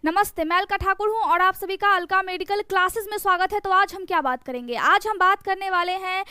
नमस्ते, मैं अलका ठाकुर हूं और आप सभी का अलका मेडिकल क्लासेस में स्वागत है। तो आज हम क्या बात करेंगे? आज हम बात करने वाले हैं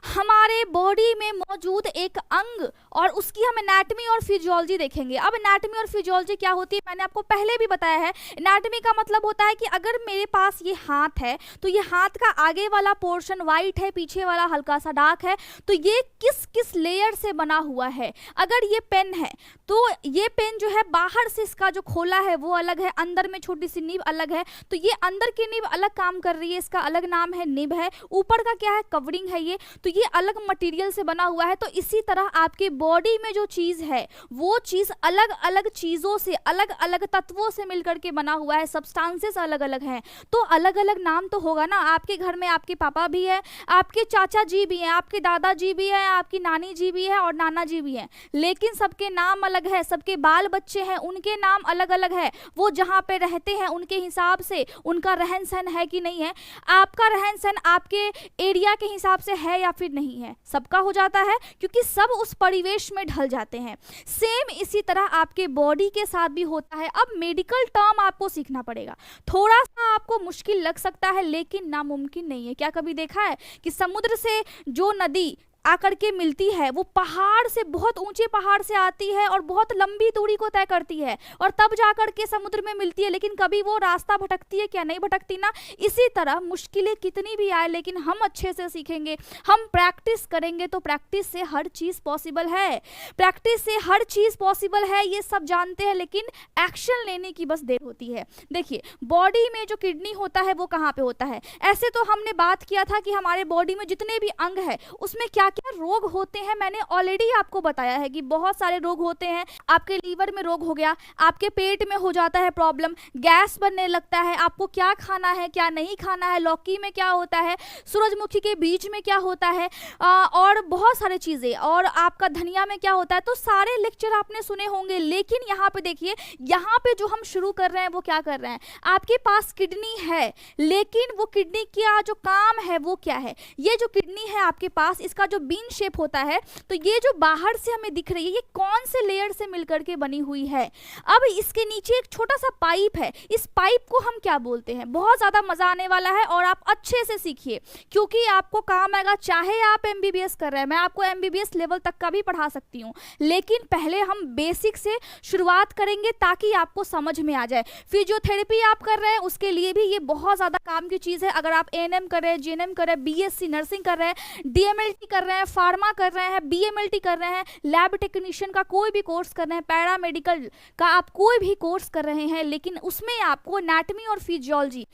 हमारे बॉडी में मौजूद एक अंग और उसकी हम एनाटॉमी और फिजियोलॉजी देखेंगे। अब एनाटॉमी और फिजियोलॉजी क्या होती है मैंने आपको पहले भी बताया है। एनाटॉमी का मतलब होता है कि अगर मेरे पास ये हाथ है तो ये हाथ का आगे वाला पोर्शन वाइट है, पीछे वाला हल्का सा डार्क है, तो ये किस किस लेयर से बना हुआ है। अगर ये पेन है तो ये पेन जो है बाहर से इसका जो खोला है वो अलग है, अंदर में छोटी सी नीब अलग है, तो ये अंदर की नीब अलग काम कर रही है, इसका अलग नाम है निब है। ऊपर का क्या है? कवरिंग है ये, तो ये अलग मटेरियल से बना हुआ है। तो इसी तरह आपके बॉडी में जो चीज़ है वो चीज़ अलग अलग चीज़ों से, अलग अलग तत्वों से मिलकर के बना हुआ है, सब्सटेंसेस अलग अलग हैं, तो अलग अलग नाम तो होगा ना। आपके घर में आपके पापा भी है, आपके चाचा जी भी हैं, आपके दादाजी भी हैं, आपकी नानी जी भी है और नाना जी भी हैं, लेकिन सबके नाम अलग है। सबके बाल बच्चे हैं, उनके नाम अलग अलग है, वो जहाँ पे रहते हैं उनके हिसाब से उनका रहन सहन है कि नहीं है। आपका रहन सहन आपके एरिया के हिसाब से है या फिर नहीं है, सबका हो जाता है क्योंकि सब उस परिवेश में ढल जाते हैं। सेम इसी तरह आपके बॉडी के साथ भी होता है। अब मेडिकल टर्म आपको सीखना पड़ेगा, थोड़ा सा आपको मुश्किल लग सकता है लेकिन नामुमकिन नहीं है। क्या कभी देखा है कि समुद्र से जो नदी आकर के मिलती है वो पहाड़ से, बहुत ऊंचे पहाड़ से आती है और बहुत लंबी दूरी को तय करती है और तब जाकर के समुद्र में मिलती है, लेकिन कभी वो रास्ता भटकती है क्या? नहीं भटकती ना। इसी तरह मुश्किलें कितनी भी आए लेकिन हम अच्छे से सीखेंगे, हम प्रैक्टिस करेंगे तो प्रैक्टिस से हर चीज़ पॉसिबल है। प्रैक्टिस से हर चीज़ पॉसिबल है, ये सब जानते हैं, लेकिन एक्शन लेने की बस देर होती है। देखिए, बॉडी में जो किडनी होता है वो कहाँ पे होता है? ऐसे तो हमने बात किया था कि हमारे बॉडी में जितने भी अंग है उसमें क्या क्या रोग होते हैं, मैंने ऑलरेडी आपको बताया है कि बहुत सारे रोग होते हैं। आपके लीवर में रोग हो गया, आपके पेट में हो जाता है प्रॉब्लम, गैस बनने लगता है, आपको क्या खाना है क्या नहीं खाना है, लौकी में क्या होता है, सूरजमुखी के बीज में क्या होता है, और बहुत सारी चीज़ें, और आपका धनिया में क्या होता है। तो सारे लेक्चर आपने सुने होंगे, लेकिन यहाँ पे देखिए, यहाँ पे जो हम शुरू कर रहे हैं वो क्या कर रहे हैं। आपके पास किडनी है, लेकिन वो किडनी का जो काम है वो क्या है? ये जो किडनी है आपके पास, इसका जो बीन शेप होता है, तो ये जो बाहर से हमें दिख रही है ये कौन से लेयर से मिलकर के बनी हुई है? अब इसके नीचे एक छोटा सा पाइप है, इस पाइप को हम क्या बोलते हैं? बहुत ज्यादा मजा आने वाला है और आप अच्छे से सीखिए क्योंकि आपको काम आएगा। चाहे आप एमबीबीएस कर रहे हैं, मैं आपको एमबीबीएस लेवल तक का भी पढ़ा सकती हूँ, लेकिन पहले हम बेसिक से शुरुआत करेंगे ताकि आपको समझ में आ जाए। फिजियोथेरेपी आप कर रहे हैं उसके लिए भी ये बहुत ज्यादा काम की चीज है। अगर आप एएनएम कर रहे हैं, जीएनएम कर रहे हैं, बीएससी नर्सिंग कर रहे हैं, डीएमएलटी कर रहे हैं, फार्मा कर रहे हैं, बीएमएलटी कर रहे हैं, लैब टेक्नीशियन का कोई भी कोर्स कर रहे हैं, पैरामेडिकल का आप कोई भी कोर्स कर रहे हैं, लेकिन उसमें आपको एनाटॉमी और फिजियोलॉजी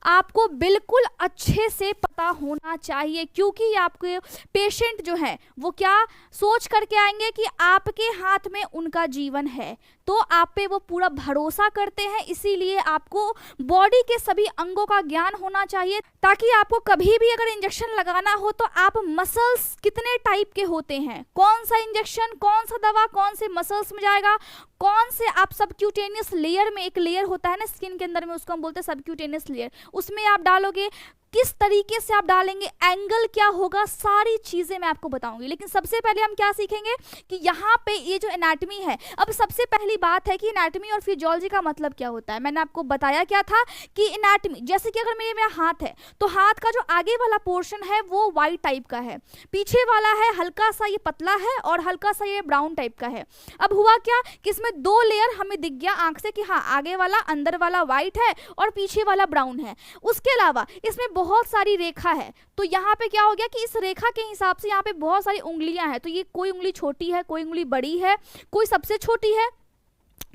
आपको बिल्कुल अच्छे से पता होना चाहिए, क्योंकि आपके पेशेंट जो है वो क्या सोच करके आएंगे कि आपके हाथ में उनका जीवन है, तो आप पे वो पूरा भरोसा करते हैं। इसीलिए आपको बॉडी के सभी अंगों का ज्ञान होना चाहिए ताकि आपको कभी भी अगर इंजेक्शन लगाना हो तो आप मसल्स कितने टाइप के होते हैं, कौन सा इंजेक्शन, कौन सा दवा कौन से मसल्स में जाएगा, कौन से आप सबक्यूटेनियस लेयर में, एक लेयर होता है ना स्किन के अंदर में, उसको हम बोलते हैं सबक्यूटेनियस लेयर, उसमें आप डालोगे, किस तरीके से आप डालेंगे, एंगल क्या होगा, सारी चीजें मैं आपको बताऊंगी। लेकिन सबसे पहले हम क्या सीखेंगे कि यहाँ पे ये जो एनाटॉमी है, अब सबसे पहली बात है कि एनाटॉमी और फिजियोलॉजी का मतलब क्या होता है। मैंने आपको बताया क्या था कि एनाटॉमी, जैसे कि अगर मेरा हाथ है तो हाथ का जो आगे वाला पोर्शन है वो वाइट टाइप का है, पीछे वाला है हल्का सा ये पतला है और हल्का सा ये ब्राउन टाइप का है। अब हुआ क्या कि इसमें दो लेयर हमें दिख गया आंख से कि हाँ, आगे वाला अंदर वाला वाइट है और पीछे वाला ब्राउन है। उसके अलावा इसमें बहुत सारी रेखा है, तो यहाँ पे क्या हो गया कि इस रेखा के हिसाब से यहाँ पे बहुत सारी उंगलियां हैं, तो ये कोई उंगली छोटी है, कोई उंगली बड़ी है, कोई सबसे छोटी है,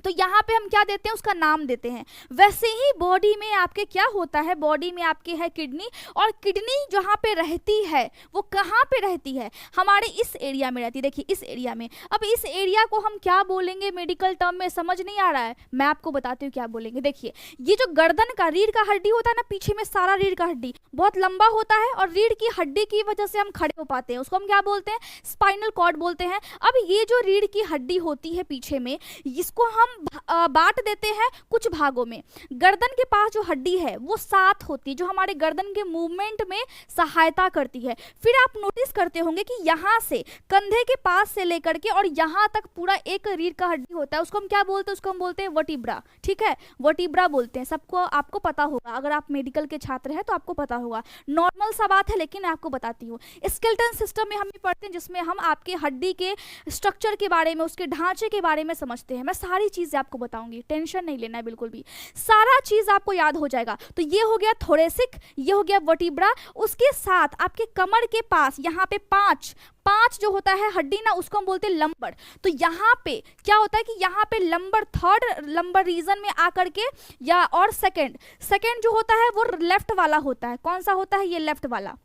तो यहाँ पे हम क्या देते हैं, उसका नाम देते हैं। वैसे ही बॉडी में आपके क्या होता है, बॉडी में आपके है किडनी, और किडनी जहाँ पे रहती है वो कहाँ पे रहती है, हमारे इस एरिया में रहती है। देखिए इस एरिया में, अब इस एरिया को हम क्या बोलेंगे मेडिकल टर्म में, समझ नहीं आ रहा है, मैं आपको बताती हूँ क्या बोलेंगे। देखिए ये जो गर्दन का रीढ़ का हड्डी होता है ना, पीछे में सारा रीढ़ का हड्डी बहुत लंबा होता है और रीढ़ की हड्डी की वजह से हम खड़े हो पाते हैं, उसको हम क्या बोलते हैं, स्पाइनल कॉर्ड बोलते हैं। अब ये जो रीढ़ की हड्डी होती है पीछे में, इसको हम बांट देते हैं कुछ भागों में। गर्दन के पास जो हड्डी है वो 7 होती है, जो हमारे गर्दन के मूवमेंट में सहायता करती है। फिर आप नोटिस करते होंगे कि यहाँ से कंधे के पास से लेकर के और यहाँ तक पूरा एक रीढ़ का हड्डी होता है, उसको हम क्या बोलते हैं? उसको हम बोलते हैं वर्टिब्रा। ठीक है, वर्टिब्रा बोलते हैं। सबको आपको पता होगा, अगर आप मेडिकल के छात्र हैं तो आपको पता होगा। नॉर्मल सा बात है लेकिन मैं आपको बताती हूँ। स्केलेटन सिस्टम में हम ये पढ़ते हैं जिसमें हम आपके हड्डी के स्ट्रक्चर के बारे में, उसके ढांचे के बारे में समझते हैं। मैं सारी चीजें आपको बताऊंगी, टेंशन नहीं लेना है बिल्कुल भी, सारा चीज आपको याद हो जाएगा। तो ये हो गया थोरेसिक, ये हो गया वर्टिब्रा। उसके साथ आपके कमर के पास यहाँ पे पांच जो होता है हड्डी ना, उसको हम बोलते हैं लंबर। तो यहाँ पे क्या होता है कि यहाँ पे लंबर, थर्ड लंबर रीजन में आकर के, या और सेकंड जो होता है वो लेफ्ट वाला होता है। कौन सा होता है? ये लेफ्ट वाला।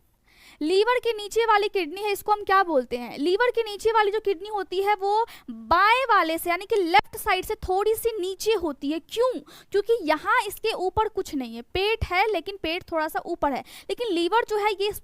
लीवर के नीचे वाली किडनी है, इसको हम क्या बोलते हैं? लीवर के नीचे वाली जो किडनी होती है वो बाएं वाले से यानी कि लेफ्ट साइड से थोड़ी सी नीचे होती है। क्यों? क्योंकि यहाँ इसके ऊपर कुछ नहीं है, पेट है लेकिन पेट थोड़ा सा ऊपर है, लेकिन लीवर जो है ये इस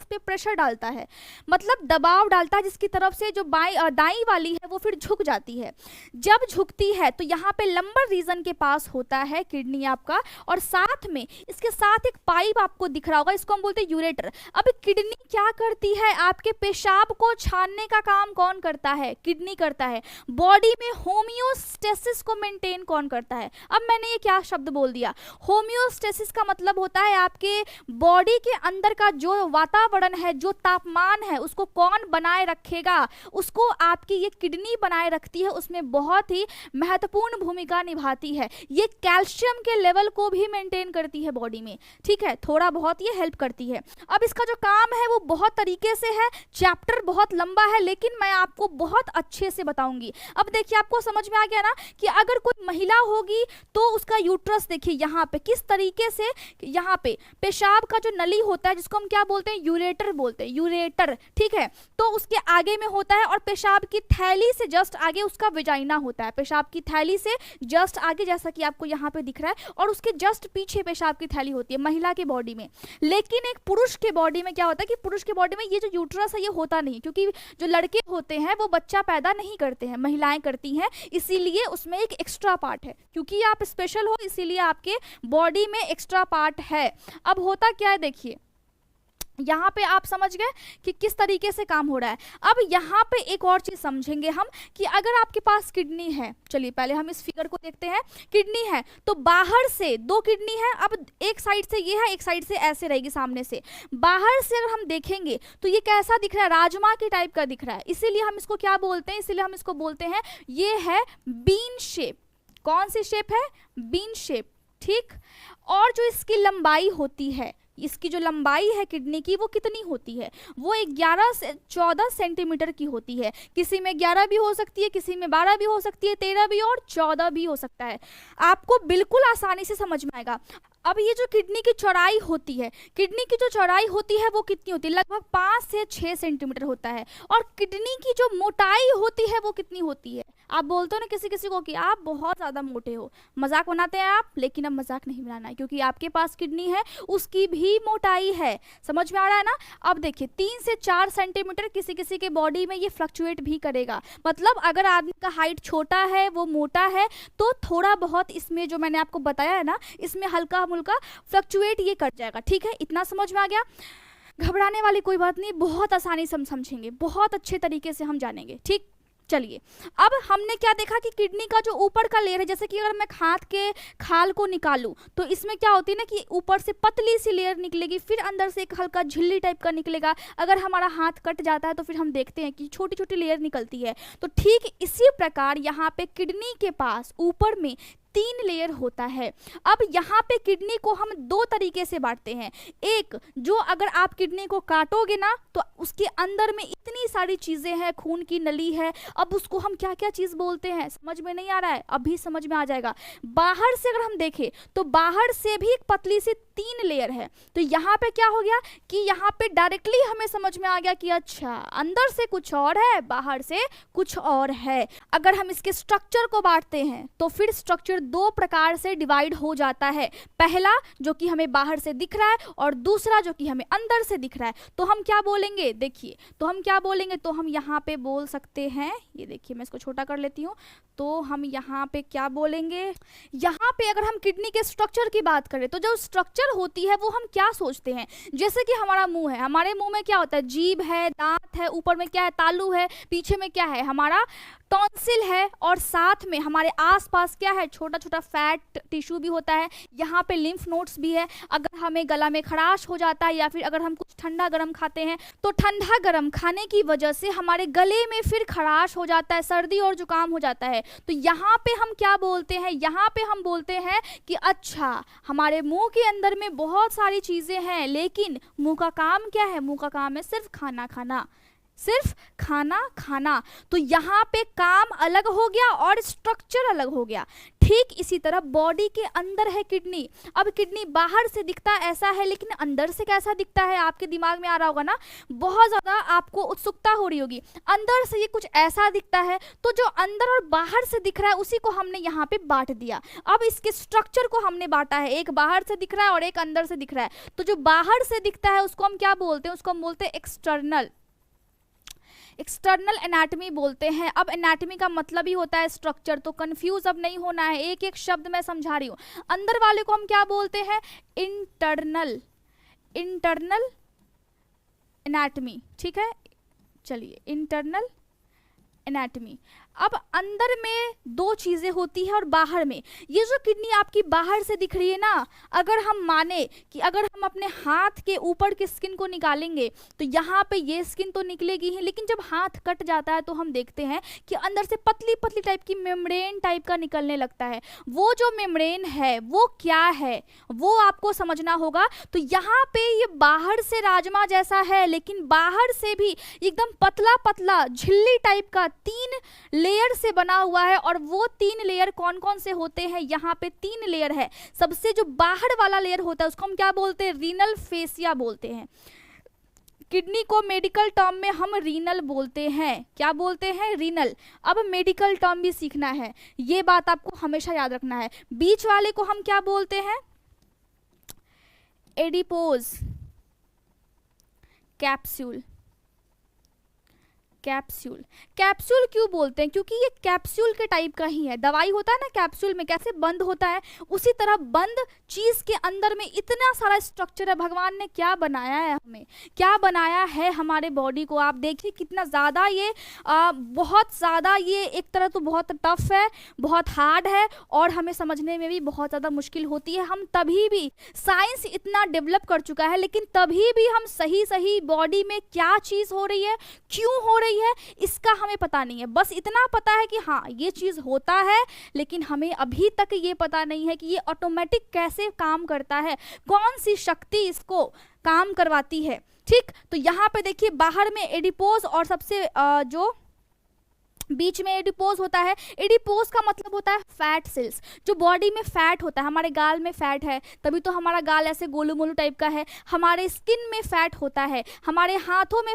पे प्रेशर डालता है, मतलब दबाव डालता है, जिसकी तरफ से जो दाई वाली है वो फिर झुक जाती है। जब झुकती है तो यहाँ पे लंबर रीजन के पास होता है किडनी आपका, और साथ में इसके साथ एक पाइप आपको दिख रहा होगा, इसको हम बोलते हैं यूरेटर। अब किडनी क्या करती है? आपके पेशाब को छानने का काम कौन करता है? किडनी करता है। बॉडी में होमियोस्टेसिस को मेंटेन कौन करता है? अब मैंने ये क्या शब्द बोल दिया? होमियोस्टेसिस का मतलब होता है आपके बॉडी के अंदर का जो वातावरण है, जो तापमान है, उसको कौन बनाए रखेगा? उसको आपकी ये किडनी बनाए रखती है, उसमें बहुत ही महत्वपूर्ण भूमिका निभाती है। ये कैल्शियम के लेवल को भी मेंटेन करती है बॉडी में। ठीक है, थोड़ा बहुत ये हेल्प करती है। अब इसका जो काम है वो बहुत तरीके से है, चैप्टर बहुत लंबा है लेकिन मैं आपको बहुत अच्छे से बताऊंगी। अब देखिए, आपको समझ में आ गया ना कि अगर कोई महिला होगी तो उसका यूट्रस देखिए यहाँ पे किस तरीके से, यहाँ पे पेशाब का जो नली होता है जिसको हम क्या बोलते हैं? यूरेटर बोलते हैं, यूरेटर। ठीक है, तो उसके आगे में होता है, और पेशाब की थैली से जस्ट आगे उसका वेजाइना होता है। पेशाब की थैली से जस्ट आगे, जैसा कि आपको यहाँ पे दिख रहा है, और उसके जस्ट पीछे पेशाब की थैली होती है महिला के बॉडी में। लेकिन एक पुरुष के बॉडी में क्या होता है कि पुरुष के बॉडी में ये जो यूट्रस है ये होता नहीं, क्योंकि जो लड़के होते हैं वो बच्चा पैदा नहीं करते हैं, महिलाएं करती हैं, इसीलिए उसमें एक एक्स्ट्रा पार्ट है। क्योंकि आप स्पेशल हो इसीलिए आपके बॉडी में एक्स्ट्रा पार्ट है। अब होता क्या है, देखिए यहाँ पे आप समझ गए कि किस तरीके से काम हो रहा है। अब यहाँ पे एक और चीज समझेंगे हम कि अगर आपके पास किडनी है, चलिए पहले हम इस फिगर को देखते हैं। किडनी है तो बाहर से 2 किडनी है, अब एक साइड से ये है, एक साइड से ऐसे रहेगी सामने से। बाहर से अगर हम देखेंगे तो ये कैसा दिख रहा है? राजमा के टाइप का दिख रहा है, इसीलिए हम इसको क्या बोलते हैं? इसीलिए हम इसको बोलते हैं ये है बीन शेप। कौन सी शेप है? Bean shape. ठीक, और जो इसकी लंबाई होती है, इसकी जो लंबाई है किडनी की वो कितनी होती है? वो 11 से 14 सेंटीमीटर की होती है। किसी में 11 भी हो सकती है, किसी में 12 भी हो सकती है, 13 भी और 14 भी हो सकता है। आपको बिल्कुल आसानी से समझ में आएगा। अब ये जो किडनी की चौड़ाई होती है, किडनी की जो चौड़ाई होती है वो कितनी होती है? लगभग 5 से 6 सेंटीमीटर होता है। और किडनी की जो मोटाई होती है वो कितनी होती है? आप बोलते हो ना किसी किसी को कि आप बहुत ज़्यादा मोटे हो, मजाक बनाते हैं आप, लेकिन अब मजाक नहीं बनाना है क्योंकि आपके पास किडनी है, उसकी भी मोटाई है। समझ में आ रहा है ना? अब देखिए 3 से 4 सेंटीमीटर किसी किसी के बॉडी में ये फ्लक्चुएट भी करेगा। मतलब अगर आदमी का हाइट छोटा है, वो मोटा है, तो थोड़ा बहुत इसमें जो मैंने आपको बताया है ना, इसमें हल्का मुल्का फ्लक्चुएट ये कर जाएगा। ठीक है, इतना समझ में आ गया? घबराने वाली कोई बात नहीं, बहुत आसानी से हम समझेंगे, बहुत अच्छे तरीके से हम जानेंगे। ठीक, चलिए अब हमने क्या देखा कि किडनी का जो ऊपर का लेयर है, जैसे कि अगर मैं हाथ के खाल को निकालूं तो इसमें क्या होती है ना कि ऊपर से पतली सी लेयर निकलेगी, फिर अंदर से एक हल्का झिल्ली टाइप का निकलेगा। अगर हमारा हाथ कट जाता है तो फिर हम देखते हैं कि छोटी छोटी लेयर निकलती है। तो ठीक इसी प्रकार यहाँ पे किडनी के पास ऊपर में 3 लेयर होता है। अब यहाँ पे किडनी को हम 2 तरीके से बांटते हैं। एक, जो अगर आप किडनी को काटोगे ना तो उसके अंदर में इतनी सारी चीजें हैं, खून की नली है। अब उसको हम क्या क्या चीज बोलते हैं समझ में नहीं आ रहा है? अभी समझ में आ जाएगा। बाहर से अगर हम देखें तो बाहर से भी एक पतली सी 3 लेयर है। तो यहाँ पे क्या हो गया कि यहाँ पे डायरेक्टली हमें समझ में आ गया कि अच्छा अंदर से कुछ और है, बाहर से कुछ और है। अगर हम इसके स्ट्रक्चर को बांटते हैं तो फिर स्ट्रक्चर स्ट्रक्चर दो प्रकार से डिवाइड हो जाता है, पहला जो कि हमें बाहर से दिख रहा है और दूसरा जो कि हमें अंदर से दिख रहा है। तो हम क्या बोलेंगे, देखिए तो हम क्या बोलेंगे, तो हम यहाँ पे बोल सकते हैं, ये देखिए मैं इसको छोटा कर लेती हूँ, तो हम यहाँ पे क्या बोलेंगे, यहाँ पे अगर हम किडनी के स्ट्रक्चर की बात करें तो जो स्ट्रक्चर होती है वो हम क्या सोचते हैं, जैसे कि हमारा मुंह है, हमारे मुंह में क्या होता है, जीभ है, दांत है, ऊपर में क्या है, तालू है, पीछे में क्या है, हमारा टॉन्सिल है, और साथ में हमारे आसपास क्या है, छोटा छोटा फैट टिश्यू भी होता है, यहाँ पे लिम्फ नोड्स भी है। अगर हमें गला में खराश हो जाता है या फिर अगर हम कुछ ठंडा गर्म खाते हैं तो ठंडा गर्म खाने की वजह से हमारे गले में फिर खराश हो जाता है, सर्दी और जुकाम हो जाता है। तो यहाँ पे हम क्या बोलते हैं, यहाँ पे हम बोलते हैं कि अच्छा हमारे मुंह के अंदर में बहुत सारी चीजें हैं, लेकिन मुंह का काम क्या है, मुंह का काम है सिर्फ खाना खाना, सिर्फ खाना खाना। तो यहाँ पे काम अलग हो गया और स्ट्रक्चर अलग हो गया। ठीक इसी तरह बॉडी के अंदर है किडनी। अब किडनी बाहर से दिखता ऐसा है, लेकिन अंदर से कैसा दिखता है, आपके दिमाग में आ रहा होगा ना, बहुत ज़्यादा आपको उत्सुकता हो रही होगी। अंदर से ये कुछ ऐसा दिखता है, तो जो अंदर और बाहर से दिख रहा है उसी को हमने यहाँ पे बांट दिया। अब इसके स्ट्रक्चर को हमने बांटा है, एक बाहर से दिख रहा है और एक अंदर से दिख रहा है। तो जो बाहर से दिखता है उसको हम क्या बोलते हैं, उसको हम बोलते हैं एक्सटर्नल एनाटॉमी बोलते हैं। अब एनाटॉमी का मतलब ही होता है स्ट्रक्चर, तो कंफ्यूज अब नहीं होना है, एक एक शब्द मैं समझा रही हूँ। अंदर वाले को हम क्या बोलते हैं, इंटरनल एनाटॉमी, ठीक है, चलिए इंटरनल एनाटॉमी। अब अंदर में दो चीज़ें होती है और बाहर में। ये जो किडनी आपकी बाहर से दिख रही है ना, अगर हम माने कि अगर हम अपने हाथ के ऊपर की स्किन को निकालेंगे तो यहाँ पे ये स्किन तो निकलेगी ही, लेकिन जब हाथ कट जाता है तो हम देखते हैं कि अंदर से पतली पतली टाइप की मेम्ब्रेन टाइप का निकलने लगता है। वो जो मेम्ब्रेन है वो क्या है, वो आपको समझना होगा। तो यहाँ पे ये बाहर से राजमा जैसा है, लेकिन बाहर से भी एकदम पतला पतला झिल्ली टाइप का 3 लेयर से बना हुआ है। और वो 3 लेयर कौन कौन से होते हैं, यहाँ पे 3 लेयर है। सबसे जो बाहर वाला लेयर होता है उसको हम क्या बोलते हैं, रीनल फेसिया बोलते हैं। किडनी को मेडिकल टर्म में हम रीनल बोलते हैं, क्या बोलते हैं, रीनल। अब मेडिकल टर्म भी सीखना है, ये बात आपको हमेशा याद रखना है। बीच वाले को हम क्या बोलते हैं, एडिपोज कैप्सूल। कैप्सूल क्यों बोलते हैं, क्योंकि ये कैप्सूल के टाइप का ही है। दवाई होता है ना कैप्सूल में कैसे बंद होता है, उसी तरह बंद चीज के अंदर में इतना सारा स्ट्रक्चर है। भगवान ने क्या बनाया है, हमें क्या बनाया है, हमारे बॉडी को आप देखिए कितना ज़्यादा ये बहुत ज़्यादा ये एक तरह तो बहुत टफ है, बहुत हार्ड है और हमें समझने में भी बहुत ज़्यादा मुश्किल होती है। हम तभी भी, साइंस इतना डेवलप कर चुका है, लेकिन तभी भी हम सही बॉडी में क्या चीज़ हो रही है, क्यों हो रही है, इसका हमें पता नहीं है। बस इतना पता है कि हाँ ये चीज़ होता है, लेकिन हमें अभी तक ये पता नहीं है कि ये ऑटोमेटिक कैसे काम करता है, कौन सी शक्ति इसको काम करवाती है। ठीक, तो यहाँ पे देखिए बाहर में एडिपोज और सबसे जो बीच में एडिपोज होता है। एडिपोज का मतलब होता है फैट सेल्स, जो बॉडी में फैट होता है। हमारे गाल में फैट है, तभी तो हमारा गाल ऐसे गोलू मोलू टाइप का है। हमारे स्किन में फैट होता है, हमारे हाथों में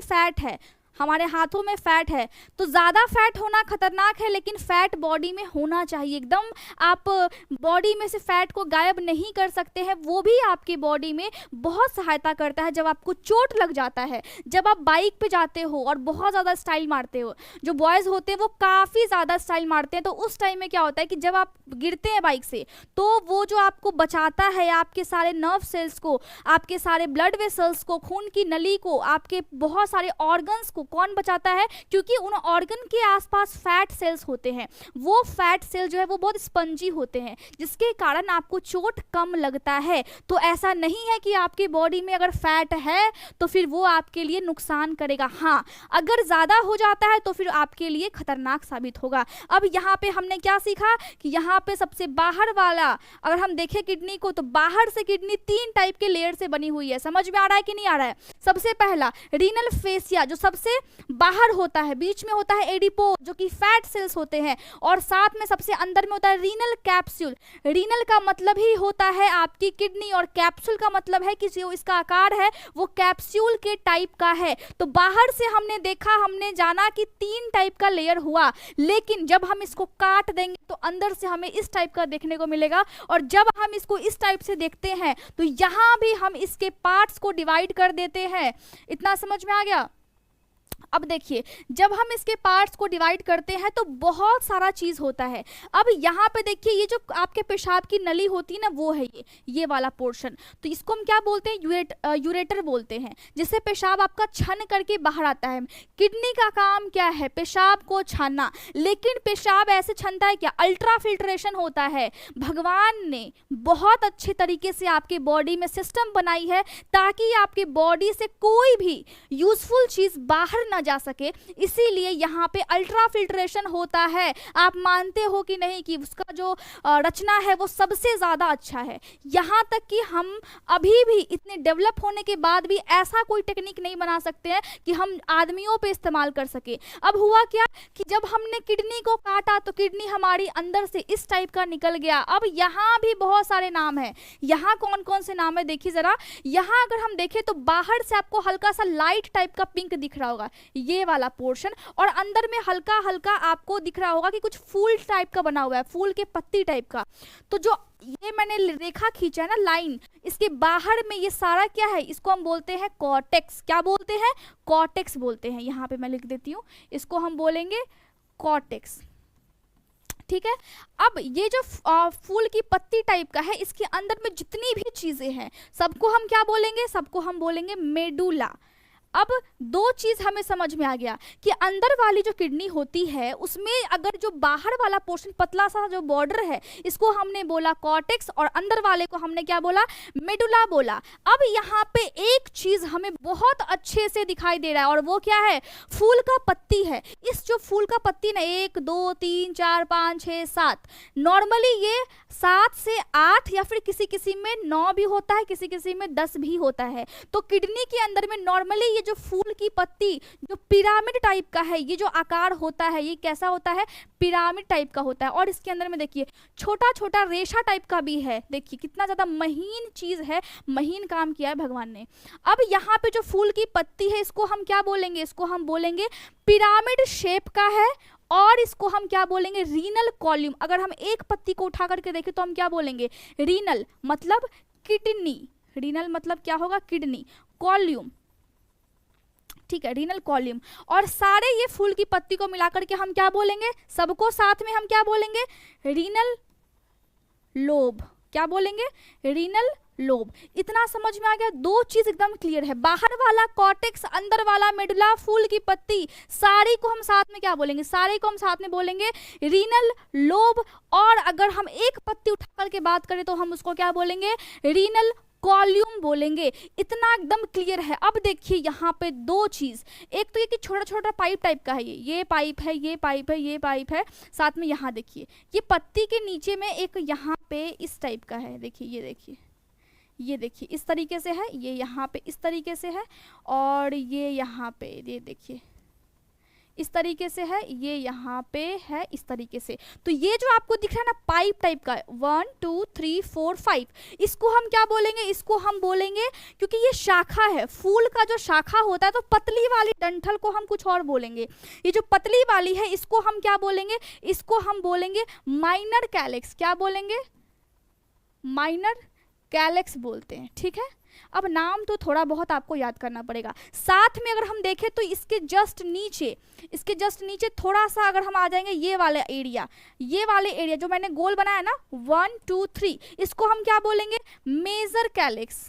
फैट है, तो ज़्यादा फैट होना खतरनाक है, लेकिन फैट बॉडी में होना चाहिए एकदम। आप बॉडी में से फैट को गायब नहीं कर सकते हैं, वो भी आपकी बॉडी में बहुत सहायता करता है। जब आपको चोट लग जाता है, जब आप बाइक पे जाते हो और बहुत ज़्यादा स्टाइल मारते हो, जो बॉयज़ होते हैं वो काफ़ी ज़्यादा स्टाइल मारते हैं, तो उस टाइम में क्या होता है कि जब आप गिरते हैं बाइक से, तो वो जो आपको बचाता है, आपके सारे नर्व सेल्स को, आपके सारे ब्लड वेसल्स को, खून की नली को, आपके बहुत सारे ऑर्गन्स को कौन बचाता है, क्योंकि उन ऑर्गन के आसपास फैट सेल्स होते हैं। वो फैट सेल जो है वो बहुत स्पंजी होते हैं, जिसके कारण आपको चोट कम लगता है। तो ऐसा नहीं है कि आपकी बॉडी में अगर फैट है तो फिर वो आपके लिए नुकसान करेगा। हाँ, अगर ज़्यादा हो जाता है तो फिर आपके लिए खतरनाक साबित होगा। अब यहाँ पे हमने क्या सीखा कि यहाँ पे सबसे बाहर वाला, अगर हम देखें किडनी को, तो बाहर से किडनी 3 टाइप के लेयर से बनी हुई है। समझ में आ रहा है कि नहीं आ रहा है। सबसे पहला रीनल फेसिया, जो सबसे सबसे बाहर होता है, बीच में होता है एडिपो जो कि फैट सेल्स होते हैं, और साथ में सबसे अंदर में होता है रीनल कैप्सूल। रीनल का मतलब ही होता है आपकी किडनी, और कैप्सूल का मतलब है कि जो इसका आकार है वो कैप्सूल के टाइप का है। तो बाहर से हमने देखा, हमने जाना कि 3 टाइप का लेयर हुआ, लेकिन जब हम इसको काट देंगे तो अंदर से हमें इस टाइप का देखने को मिलेगा। और जब हम इसको इस टाइप से देखते हैं तो यहां भी हम इसके पार्ट्स को डिवाइड कर देते हैं। इतना समझ में आ गया? अब देखिए, जब हम इसके पार्ट्स को डिवाइड करते हैं तो बहुत सारा चीज होता है। अब यहाँ पे देखिए, ये जो आपके पेशाब की नली होती है ना, वो है ये वाला पोर्शन। तो इसको हम क्या बोलते हैं? यूरेटर बोलते हैं, जिससे पेशाब आपका छन करके बाहर आता है। किडनी का काम क्या है? पेशाब को छानना। लेकिन पेशाब ऐसे छनता है क्या? अल्ट्रा फिल्ट्रेशन होता है। भगवान ने बहुत अच्छे तरीके से आपके बॉडी में सिस्टम बनाई है ताकि आपके बॉडी से कोई भी यूजफुल चीज बाहर ना जा सके, इसीलिए यहाँ पे अल्ट्रा फिल्ट्रेशन होता है। आप मानते हो कि नहीं कि उसका जो रचना है वो सबसे ज्यादा अच्छा है। यहाँ तक कि हम अभी भी इतने डेवलप होने के बाद भी ऐसा कोई टेक्निक नहीं बना सकते हैं कि हम आदमियों पे इस्तेमाल कर सके। अब हुआ क्या कि जब हमने किडनी को काटा तो किडनी हमारी अंदर से इस टाइप का निकल गया। अब यहाँ भी बहुत सारे नाम है। यहाँ कौन कौन से नाम है देखिए जरा। यहाँ अगर हम देखें तो बाहर से आपको हल्का सा लाइट टाइप का पिंक दिख रहा होगा, ये वाला पोर्शन, और अंदर में हल्का हल्का आपको दिख रहा होगा कि कुछ फूल टाइप का बना हुआ है, फूल के पत्ती टाइप का। तो जो ये मैंने रेखा खींचा है ना, लाइन, इसके बाहर में ये सारा क्या है? इसको हम बोलते हैं कॉर्टेक्स। क्या बोलते हैं? कॉर्टेक्स बोलते हैं। यहाँ पे मैं लिख देती हूँ, इसको हम बोलेंगे कॉर्टेक्स। ठीक है। अब ये जो फूल की पत्ती टाइप का है, इसके अंदर में जितनी भी चीजें हैं सबको हम क्या बोलेंगे? सबको हम बोलेंगे मेडुला। अब 2 चीज हमें समझ में आ गया कि अंदर वाली जो किडनी होती है उसमें अगर जो बाहर वाला पोर्शन पतला सा जो बॉर्डर है, इसको हमने बोला कॉर्टेक्स, और अंदर वाले को हमने क्या बोला? मेडुला बोला। अब यहाँ पे एक चीज हमें बहुत अच्छे से दिखाई दे रहा है, और वो क्या है? फूल का पत्ती है। इस जो फूल का पत्ती ना, 1 2 3 4 5 6 7, नॉर्मली ये 7 से 8 या फिर किसी किसी में 9 भी होता है, किसी किसी में 10 भी होता है। तो किडनी के अंदर में नॉर्मली जो फूल की पत्ती जो पिरामिड टाइप का है, ये जो आकार होता है ये कैसा होता है? पिरामिड टाइप का होता है। और इसके अंदर में देखिए छोटा छोटा रेशा टाइप का भी है। देखिए कितना ज्यादा महीन चीज है, महीन काम किया है भगवान ने। अब यहाँ पे जो फूल की पत्ती है इसको हम क्या बोलेंगे? इसको हम बोलेंगे पिरामिड शेप का है, और इसको हम क्या बोलेंगे? Renal column. अगर हम एक पत्ती को उठा करके देखें तो हम क्या बोलेंगे? रीनल मतलब किडनी, रीनल मतलब क्या होगा? किडनी। कॉल्यूम, ठीक है, रीनल कॉल्यूम। और सारे ये फूल की पत्ती को मिलाकर के हम क्या बोलेंगे? सबको साथ में हम क्या बोलेंगे? Renal lobe. क्या बोलेंगे? Renal lobe. इतना समझ में आ गया? 2 चीज एकदम क्लियर है। बाहर वाला कॉर्टेक्स, अंदर वाला मेडुला, फूल की पत्ती, सारी को हम साथ में क्या बोलेंगे? सारे को हम साथ में बोलेंगे रीनल लोब। और अगर हम एक पत्ती उठा करके बात करें तो हम उसको क्या बोलेंगे? रीनल कॉल्यूम बोलेंगे। इतना एकदम क्लियर है। अब देखिए यहाँ पे 2 चीज, एक तो ये कि छोटा छोटा पाइप टाइप का है, ये पाइप है, ये पाइप है, ये पाइप है, साथ में यहाँ देखिए ये पत्ती के नीचे में एक यहाँ पे इस टाइप का है। देखिए ये देखिए, ये देखिए इस तरीके से है, ये यहाँ पे इस तरीके से है, और ये यहाँ पे ये देखिए इस तरीके से है, ये यहाँ पे है इस तरीके से। तो ये जो आपको दिख रहा है ना पाइप टाइप का, 1 2 3 4 5, इसको हम क्या बोलेंगे? इसको हम बोलेंगे, क्योंकि ये शाखा है, फूल का जो शाखा होता है तो पतली वाली डंठल को हम कुछ और बोलेंगे। ये जो पतली वाली है इसको हम क्या बोलेंगे? इसको हम बोलेंगे माइनर कैलेक्स। क्या बोलेंगे? माइनर कैलेक्स बोलते हैं। ठीक है। अब नाम तो थोड़ा बहुत आपको याद करना पड़ेगा। साथ में अगर हम देखें तो इसके जस्ट नीचे थोड़ा सा अगर हम आ जाएंगे, ये वाले एरिया जो मैंने गोल बनाया ना 1 2 3, इसको हम क्या बोलेंगे? Major calyx.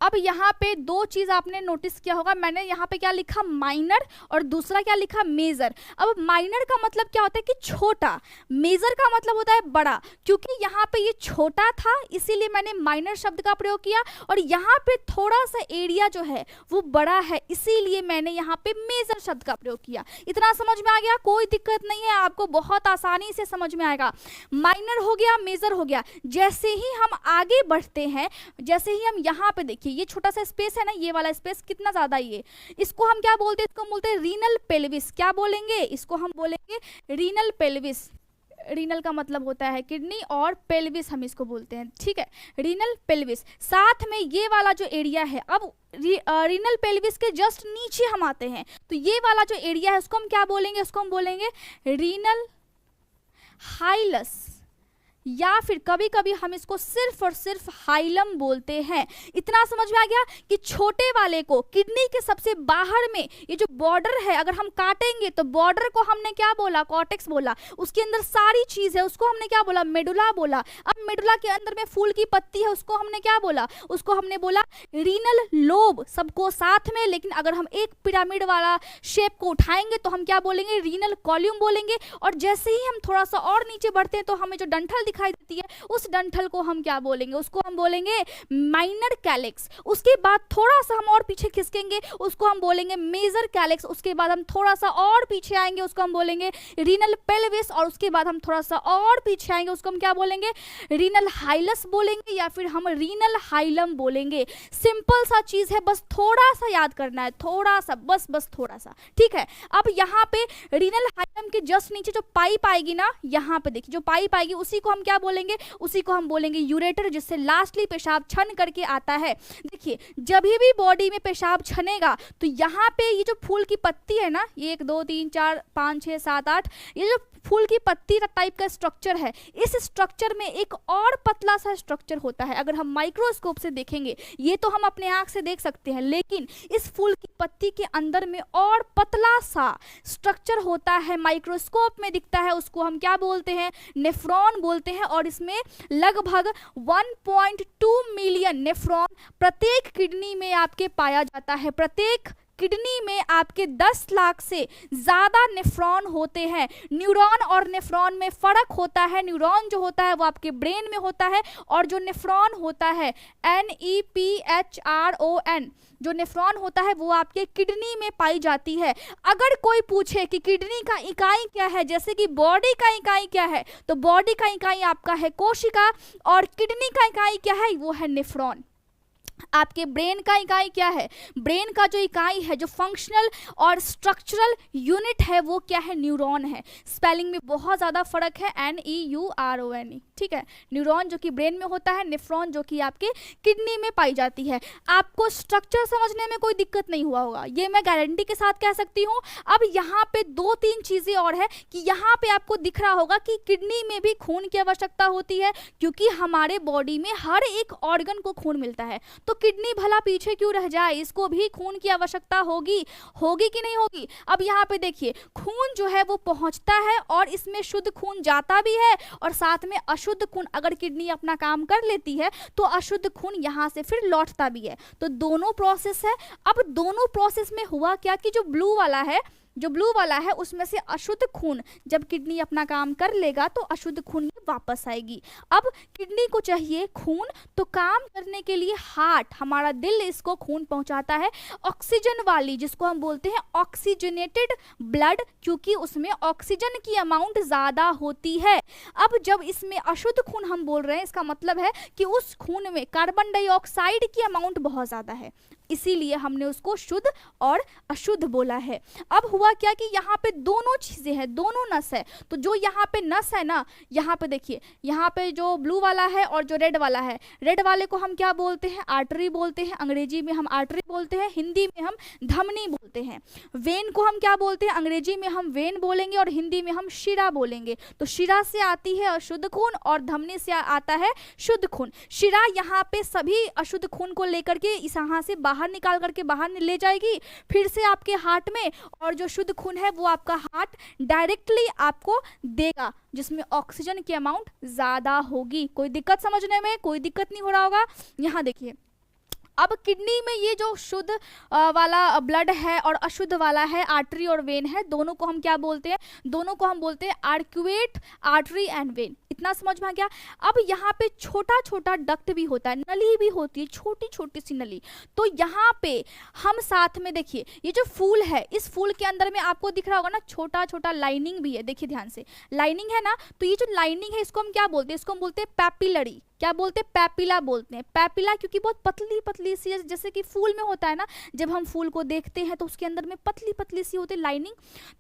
अब यहाँ पे 2 चीज आपने नोटिस किया होगा, मैंने यहाँ पे क्या लिखा? माइनर, और दूसरा क्या लिखा? मेजर। अब माइनर का मतलब क्या होता है कि छोटा, मेजर का मतलब होता है बड़ा। क्योंकि यहाँ पे ये छोटा था इसीलिए मैंने माइनर शब्द का प्रयोग किया, और यहाँ पे थोड़ा सा एरिया जो है वो बड़ा है इसीलिए मैंने यहाँ पे मेजर शब्द का प्रयोग किया। इतना समझ में आ गया? कोई दिक्कत नहीं है, आपको बहुत आसानी से समझ में आएगा। माइनर हो गया, मेजर हो गया। जैसे ही हम आगे बढ़ते हैं, जैसे ही हम यहाँ पे देखिए देखिए ये छोटा सा स्पेस है ना, ये वाला स्पेस कितना ज्यादा ये, इसको हम क्या बोलते हैं, इसको हम बोलते हैं रीनल पेल्विस। क्या बोलेंगे, इसको हम बोलेंगे रीनल पेल्विस। रीनल का मतलब होता है किडनी और पेल्विस हम इसको बोलते हैं, ठीक है, रीनल पेल्विस। साथ में ये वाला जो एरिया है, अब रीनल पेल्विस के जस्ट नीचे हम आते हैं, तो ये वाला जो एरिया है उसको हम क्या बोलेंगे, उसको हम बोलेंगे रीनल हाइलस, या फिर कभी कभी हम इसको सिर्फ और सिर्फ हाइलम बोलते हैं। इतना समझ में आ गया कि छोटे वाले को किडनी के सबसे बाहर में ये जो बॉर्डर है, अगर हम काटेंगे तो बॉर्डर को हमने क्या बोला, कॉर्टेक्स बोला, उसके अंदर सारी चीज है उसको हमने क्या बोला, मेडुला बोला। अब मेडुला के अंदर में फूल की पत्ती है, उसको हमने क्या बोला, उसको हमने बोला रीनल लोब, सबको साथ में। लेकिन अगर हम एक पिरामिड वाला शेप को उठाएंगे तो हम क्या बोलेंगे, रीनल कॉल्यूम बोलेंगे। और जैसे ही हम थोड़ा सा और नीचे बढ़ते हैं तो हमें जो डंठल दिखाई देती है, उस डंठल को हम क्या बोलेंगे, उसको हम बोलेंगे माइनर कैलिक्स। उसके बाद थोड़ा सा हम और पीछे खिसकेंगे, उसको हम बोलेंगे मेजर कैलिक्स। उसके बाद हम थोड़ा सा और पीछे आएंगे, उसको हम बोलेंगे रीनल पेल्विस। और उसके बाद हम थोड़ा सा और पीछे आएंगे, उसको हम क्या बोलेंगे, रीनल हाइलस बोलेंगे, या फिर हम रीनल हाइलम बोलेंगे। सिंपल सा चीज है, बस थोड़ा सा याद करना है, थोड़ा सा, बस थोड़ा सा, ठीक है। अब यहाँ पे रीनल हाइलम के जस्ट नीचे जो पाइप आएगी ना, यहाँ पे देखिए जो पाइप आएगी, उसी को हम क्या बोलेंगे, उसी को हम बोलेंगे यूरेटर, जिससे लास्टली पेशाब छन करके आता है। देखिए जब भी बॉडी में पेशाब छनेगा तो यहाँ पे ये जो फूल की पत्ती है ना, 1 2 3 4 5 6 7 8, ये जो फूल की पत्ती टाइप का स्ट्रक्चर है, इस स्ट्रक्चर में एक और पतला सा स्ट्रक्चर होता है। अगर हम माइक्रोस्कोप से देखेंगे, ये तो हम अपने आंख से देख सकते हैं, लेकिन इस फूल की पत्ती के अंदर में और पतला सा स्ट्रक्चर होता है, माइक्रोस्कोप में दिखता है, उसको हम क्या बोलते हैं, नेफ्रॉन बोलते हैं। और इसमें लगभग 1.2 मिलियन नेफ्रॉन प्रत्येक किडनी में आपके पाया जाता है। प्रत्येक किडनी में आपके 10 लाख से ज्यादा नेफ्रॉन होते हैं। न्यूरॉन और नेफ्रॉन में फर्क होता है। न्यूरॉन जो होता है वो आपके ब्रेन में होता है, और जो नेफ्रॉन होता है NEPHRON, जो नेफ्रॉन होता है वो आपके किडनी में पाई जाती है। अगर कोई पूछे कि किडनी का इकाई क्या है, जैसे कि बॉडी का इकाई क्या है, तो बॉडी का इकाई आपका है कोशिका, और किडनी का इकाई क्या है, वो है नेफ्रॉन। आपके ब्रेन का इकाई क्या है, ब्रेन का जो इकाई है, जो फंक्शनल और स्ट्रक्चरल यूनिट है, वो क्या है, न्यूरॉन है। स्पेलिंग में बहुत ज़्यादा फर्क है, NEURON, ठीक है। न्यूरॉन जो कि ब्रेन में होता है, नेफ्रॉन जो कि आपके किडनी में पाई जाती है। आपको स्ट्रक्चर समझने में कोई दिक्कत नहीं हुआ होगा, ये मैं गारंटी के साथ कह सकती हूँ। अब यहाँ पे 2-3 चीज़ें और है कि यहाँ पे आपको दिख रहा होगा कि किडनी में भी खून की आवश्यकता होती है, क्योंकि हमारे बॉडी में हर एक ऑर्गन को खून मिलता है। तो किडनी भला पीछे क्यों रह जाए, इसको भी खून की आवश्यकता होगी कि नहीं होगी। अब यहाँ पे देखिए खून जो है वो पहुंचता है, और इसमें शुद्ध खून जाता भी है, और साथ में अशुद्ध खून, अगर किडनी अपना काम कर लेती है तो अशुद्ध खून यहाँ से फिर लौटता भी है। तो दोनों प्रोसेस है। अब दोनों प्रोसेस में हुआ क्या कि जो ब्लू वाला है उसमें से अशुद्ध खून जब किडनी अपना काम कर लेगा तो अशुद्ध खून ये वापस आएगी। अब किडनी को चाहिए खून, तो काम करने के लिए हार्ट, हमारा दिल, इसको खून पहुंचाता है ऑक्सीजन वाली, जिसको हम बोलते हैं ऑक्सीजनेटेड ब्लड, क्योंकि उसमें ऑक्सीजन की अमाउंट ज़्यादा होती है। अब जब इसमें अशुद्ध खून हम बोल रहे हैं, इसका मतलब है कि उस खून में कार्बन डाइऑक्साइड की अमाउंट बहुत ज़्यादा है, इसीलिए हमने उसको शुद्ध और अशुद्ध बोला है। अब हुआ क्या कि यहाँ पे दोनों चीजें हैं, दोनों नस है। तो जो यहाँ पे नस है ना, यहाँ पे देखिए, यहाँ पे जो ब्लू वाला है और जो रेड वाला है, रेड वाले को हम क्या बोलते हैं, आर्टरी बोलते हैं। अंग्रेजी में हम आर्टरी बोलते हैं, हिंदी में हम धमनी बोलते हैं। वेन को हम क्या बोलते हैं, अंग्रेजी में हम वेन बोलेंगे और हिंदी में हम शिरा बोलेंगे। तो शिरा से आती है अशुद्ध खून और धमनी से आता है शुद्ध खून। शिरा यहाँ पे सभी अशुद्ध खून को लेकर के यहाँ से बाहर निकाल करके बाहर ले जाएगी, फिर से आपके हार्ट में, और जो शुद्ध खून है वो आपका हार्ट डायरेक्टली आपको देगा, जिसमें ऑक्सीजन की अमाउंट ज्यादा होगी। कोई दिक्कत समझने में, कोई दिक्कत नहीं हो रहा होगा। यहाँ देखिए, अब किडनी में ये जो शुद्ध वाला ब्लड है और अशुद्ध वाला है, आर्टरी और वेन है, दोनों को हम क्या बोलते हैं, दोनों को हम बोलते हैं आर्क्यूएट आर्टरी एंड वेन। इतना समझ में आ गया। अब यहाँ पे छोटा छोटा डक्ट भी होता है, नली भी होती है, छोटी छोटी सी नली। तो यहाँ पे हम साथ में देखिए, ये जो फूल है, इस फूल के अंदर में आपको दिख रहा होगा ना छोटा छोटा लाइनिंग भी है, देखिए ध्यान से, लाइनिंग है ना। तो ये जो लाइनिंग है इसको हम क्या बोलते हैं, इसको हम बोलते हैं पैपिलरी। क्या बोलते हैं, पैपिला बोलते हैं। पैपिला क्योंकि बहुत पतली पतली सी, जैसे कि फूल में होता है ना, जब हम फूल को देखते हैं तो उसके अंदर में पतली पतली सी होती है लाइनिंग,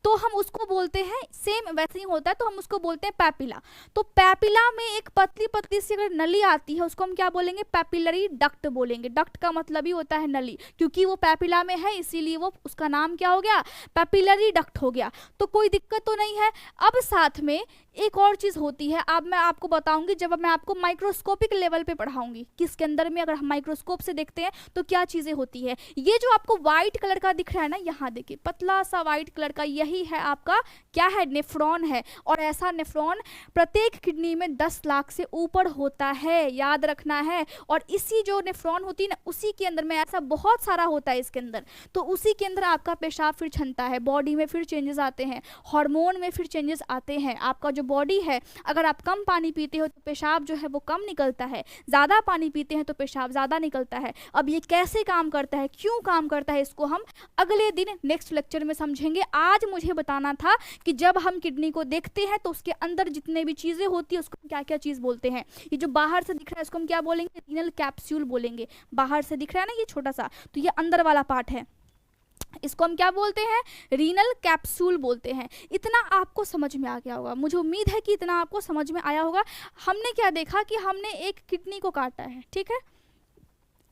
तो हम उसको बोलते हैं, सेम वैसे ही होता है, तो हम उसको बोलते हैं पैपिला। तो पैपिला में एक पतली पतली सी अगर नली आती है उसको हम क्या बोलेंगे, पैपिलरी डक्ट बोलेंगे। डक्ट का मतलब ही होता है नली, क्योंकि वो पैपिला में है इसीलिए वो उसका नाम क्या हो गया, पैपिलरी डक्ट हो गया। तो कोई दिक्कत तो नहीं है। अब साथ में एक और चीज होती है, अब मैं आपको बताऊंगी जब मैं आपको माइक्रोस्कोपिक लेवल पे पढ़ाऊंगी कि इसके अंदर में अगर हम माइक्रोस्कोप से देखते हैं तो क्या चीजें होती है। ये जो आपको व्हाइट कलर का दिख रहा है ना, यहाँ देखिए पतला सा व्हाइट कलर का, यही है आपका क्या है, नेफ्रॉन है। और ऐसा नेफ्रॉन प्रत्येक किडनी में 10 लाख से ऊपर होता है, याद रखना है। और इसी जो नेफ्रॉन होती है ना, उसी के अंदर में ऐसा बहुत सारा होता है इसके अंदर, तो उसी के अंदर आपका पेशाब फिर छनता है, बॉडी में फिर चेंजेस आते हैं, हार्मोन में फिर चेंजेस आते हैं। आपका जो बॉडी है, अगर आप कम पानी पीते हो तो पेशाब जो है वो कम निकलता है, ज़्यादा पानी पीते हैं तो पेशाब ज़्यादा निकलता है। अब ये कैसे काम करता है, क्यों काम करता है, इसको हम अगले दिन नेक्स्ट लेक्चर में समझेंगे। आज मुझे बताना था कि जब हम किडनी को देखते हैं तो उसके अंदर जितने भी चीज़ें होती है उसको क्या क्या चीज़ बोलते हैं। ये जो बाहर से दिख रहा है इसको हम क्या बोलेंगे, रीनल कैप्सूल बोलेंगे। बाहर से दिख रहा है ना ये छोटा सा, तो ये अंदर वाला पार्ट है, इसको हम क्या बोलते हैं, रीनल कैप्सूल बोलते हैं। इतना आपको समझ में आ गया होगा, मुझे उम्मीद है कि इतना आपको समझ में आया होगा। हमने क्या देखा कि हमने एक किडनी को काटा है, ठीक है,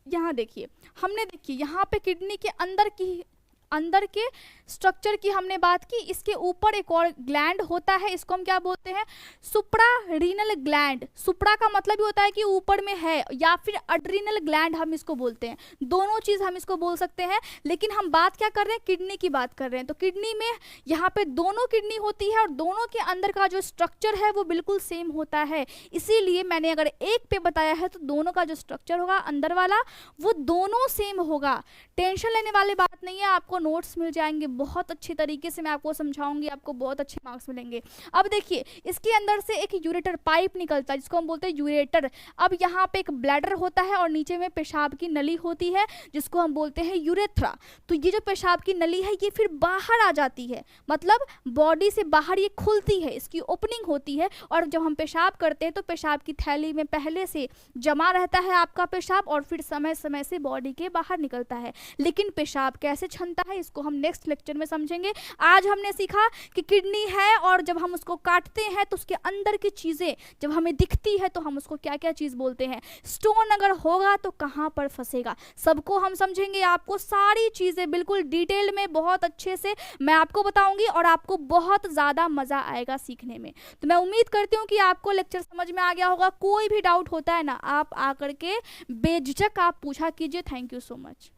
यहाँ देखिए, हमने देखिए यहाँ पे किडनी के अंदर के स्ट्रक्चर की हमने बात की। इसके ऊपर एक और ग्लैंड होता है, इसको हम क्या बोलते हैं, सुप्रा रीनल ग्लैंड। सुप्रा का मतलब ही होता है कि ऊपर में है, या फिर अड्रीनल ग्लैंड हम इसको बोलते हैं। दोनों चीज हम इसको बोल सकते हैं, लेकिन हम बात क्या कर रहे हैं, किडनी की बात कर रहे हैं। तो किडनी में यहाँ पे दोनों किडनी होती है और दोनों के अंदर का जो स्ट्रक्चर है वो बिल्कुल सेम होता है। इसीलिए मैंने अगर एक पे बताया है तो दोनों का जो स्ट्रक्चर होगा अंदर वाला वो दोनों सेम होगा। टेंशन लेने वाली बात नहीं है, आपको नोट्स मिल जाएंगे, बहुत अच्छे तरीके से मैं आपको समझाऊंगी, आपको बहुत अच्छे मार्क्स मिलेंगे। अब देखिए इसके अंदर से एक यूरेटर पाइप निकलता है जिसको हम बोलते हैं यूरेटर। अब यहाँ पे एक ब्लैडर होता है और नीचे में पेशाब की नली होती है जिसको हम बोलते हैं यूरेथ्रा। तो ये जो पेशाब की नली है ये फिर बाहर आ जाती है, मतलब बॉडी से बाहर ये खुलती है, इसकी ओपनिंग होती है। और जब हम पेशाब करते हैं तो पेशाब की थैली में पहले से जमा रहता है आपका पेशाब और फिर समय समय से बॉडी के बाहर निकलता है। लेकिन पेशाब कैसे छनता है इसको हम नेक्स्ट लेक्चर में समझेंगे। आज हमने सीखा कि किडनी है और जब हम उसको काटते हैं तो उसके अंदर की चीजें जब हमें दिखती है तो हम उसको क्या क्या चीज बोलते हैं। स्टोन अगर होगा तो कहां पर फंसेगा, सबको हम समझेंगे। आपको सारी चीजें बिल्कुल डिटेल में बहुत अच्छे से मैं आपको बताऊंगी और आपको बहुत ज्यादा मजा आएगा सीखने में। तो मैं उम्मीद करती हूँ कि आपको लेक्चर समझ में आ गया होगा। कोई भी डाउट होता है ना, आप आकर के बेझिझक आप पूछा कीजिए। Thank you so much.